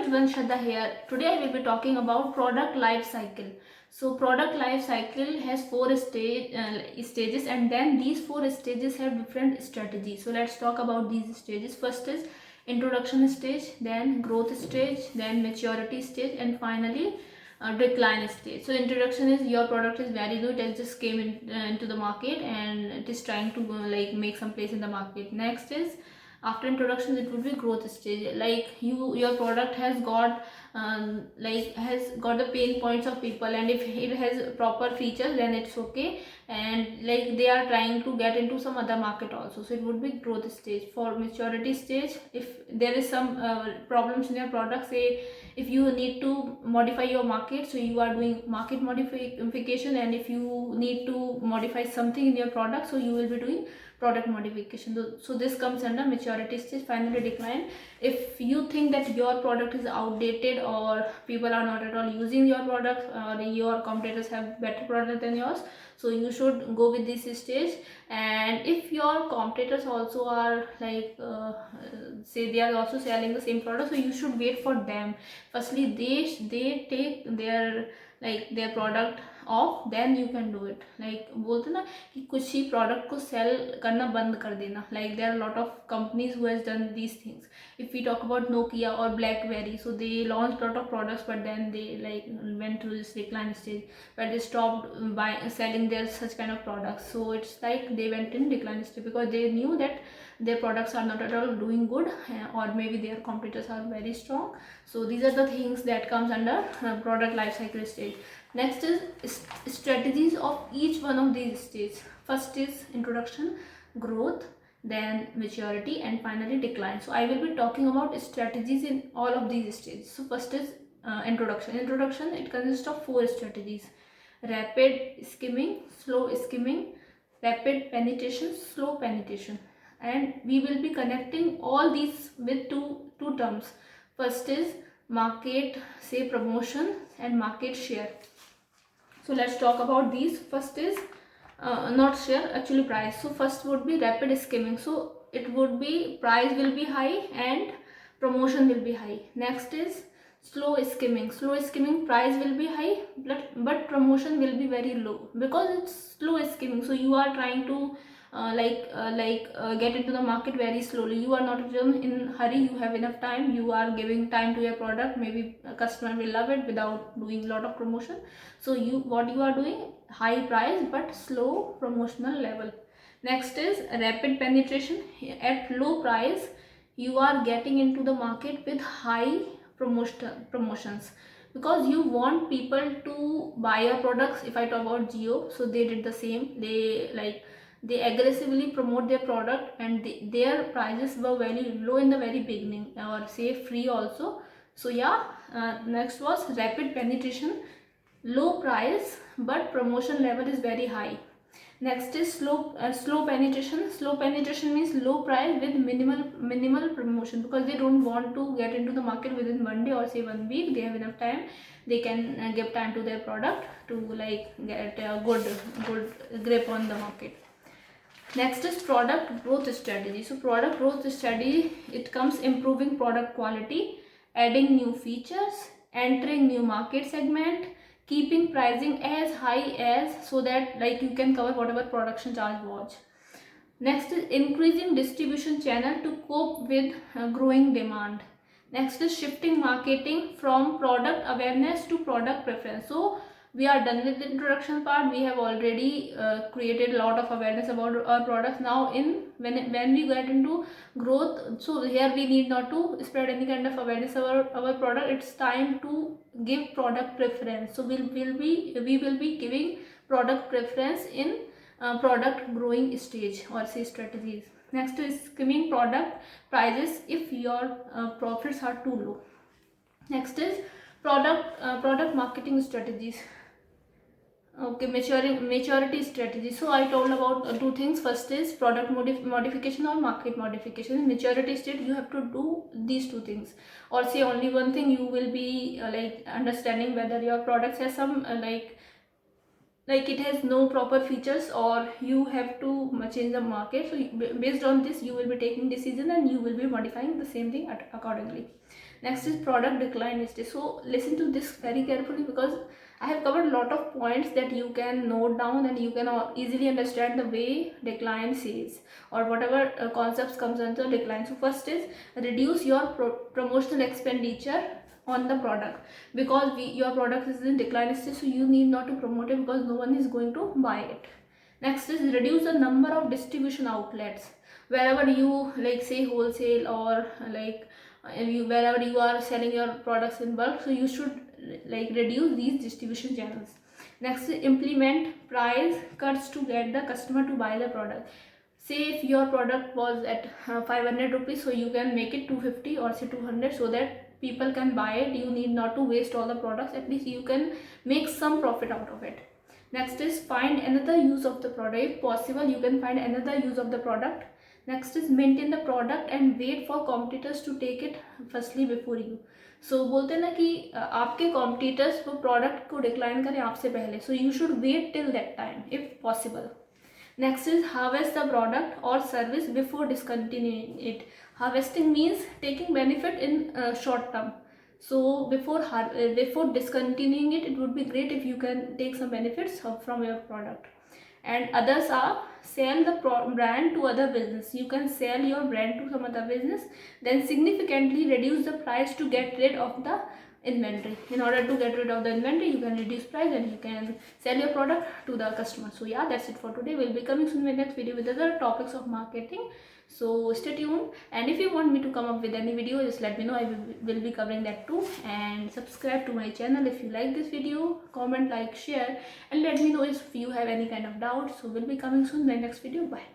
everyone, Shraddha here. Today I will be talking about product life cycle. So product life cycle has stages, and then these four stages have different strategies. So let's talk about these stages. First is introduction stage, then growth stage, then maturity stage, and finally decline stage. So introduction is your product is very new, it has just came into the market and it is trying to make some place in the market. Next is after introduction, it would be growth stage, like your product has got has got the pain points of people, and if it has proper features then it's okay, and like they are trying to get into some other market also, so it would be growth stage. For maturity stage, if there is some problems in your product, say if you need to modify your market, so you are doing market modification, and if you need to modify something in your product, so you will be doing product modification. So this comes under maturity stage. Finally decline, if you think that your product is outdated or people are not at all using your product, or your competitors have better product than yours, so you should go with this stage. And if your competitors also are say they are also selling the same product, so you should wait for them. Firstly they take their product of, then you can do it. Like बोलते ना कि कुछ ही product को cell करना बंद कर देना. Like there are lot of companies who has done these things. If we talk about Nokia और BlackBerry, so they launch lot of products, but then they like went through this decline stage where they stopped selling their such kind of products. So it's like they went in decline stage because they knew that their products are not at all doing good, or maybe their competitors are very strong. So these are the things that comes under product life cycle stage. Next is strategies of each one of these stages. First is introduction, growth, then maturity, and finally decline. So I will be talking about strategies in all of these stages. So first is introduction. Introduction, it consists of four strategies: rapid skimming, slow skimming, rapid penetration, slow penetration. And we will be connecting all these with two terms. First is market, say promotion, and market share. So let's talk about these. First is not share, actually price. So first would be rapid skimming. So it would be price will be high and promotion will be high. Next is slow skimming. Slow skimming, price will be high but promotion will be very low because it's slow skimming. So you are trying to get into the market very slowly. You are not in hurry, you have enough time, you are giving time to your product, maybe a customer will love it without doing a lot of promotion. So what you are doing, high price but slow promotional level. Next is rapid penetration. At low price you are getting into the market with high promotions because you want people to buy your products. If I talk about Jio, so they did the same. They aggressively promote their product, and their prices were very low in the very beginning, or say free also. So yeah, next was rapid penetration. Low price but promotion level is very high. Next is slow penetration. Slow penetration means low price with minimal promotion, because they don't want to get into the market within 1 day or say 1 week. They have enough time, they can give time to their product to get a good grip on the market. Next is product growth strategy. So product growth strategy, it comes improving product quality, adding new features, entering new market segment, keeping pricing as high as so that you can cover whatever production charge was. Next is increasing distribution channel to cope with growing demand. Next is shifting marketing from product awareness to product preference. So we are done with the introduction part. We have already created a lot of awareness about our products. Now when we get into growth, so here we need not to spread any kind of awareness about our product. It's time to give product preference. So we will be giving product preference in product growing stage or say strategies. Next is skimming product prices if your profits are too low. Next is product marketing strategies. Okay, maturity strategy. So I told about two things. First is product modification or market modification. In maturity state, you have to do these two things, or say only one thing. You will be understanding whether your products has some it has no proper features, or you have to change the market. So based on this you will be taking decision and you will be modifying the same thing accordingly. Next is product decline stage. So listen to this very carefully, because I have covered a lot of points that you can note down and you can easily understand the way decline says, or whatever concepts comes under decline. So first is reduce your promotional expenditure on the product, because your product is in decline stage, so you need not to promote it because no one is going to buy it. Next is reduce the number of distribution outlets. Wherever you, like say wholesale, or like wherever you are selling your products in bulk, so you should like reduce these distribution channels. Next is implement price cuts to get the customer to buy the product. Say if your product was at 500 rupees, so you can make it 250 or say 200, so that people can buy it. You need not to waste all the products, at least you can make some profit out of it. Next is find another use of the product. If possible, you can find another use of the product. Next is maintain the product and wait for competitors to take it firstly before you. So बोलते हैं ना कि आपके competitors वो product को decline करें आपसे पहले, so you should wait till that time if possible. Next is harvest the product or service before discontinuing it. Harvesting means taking benefit in short term. So before discontinuing it, it would be great if you can take some benefits from your product. And others are sell the brand to other business. You can sell your brand to some other business, then significantly reduce the price to get rid of the inventory. In order to get rid of the inventory, you can reduce price and you can sell your product to the customer. So yeah, that's it for today. We'll be coming soon with next video with other topics of marketing. So stay tuned, and if you want me to come up with any video, just let me know. I will be covering that too. And subscribe to my channel if you like this video. Comment, like, share, and let me know if you have any kind of doubts. So we'll be coming soon in the next video. Bye.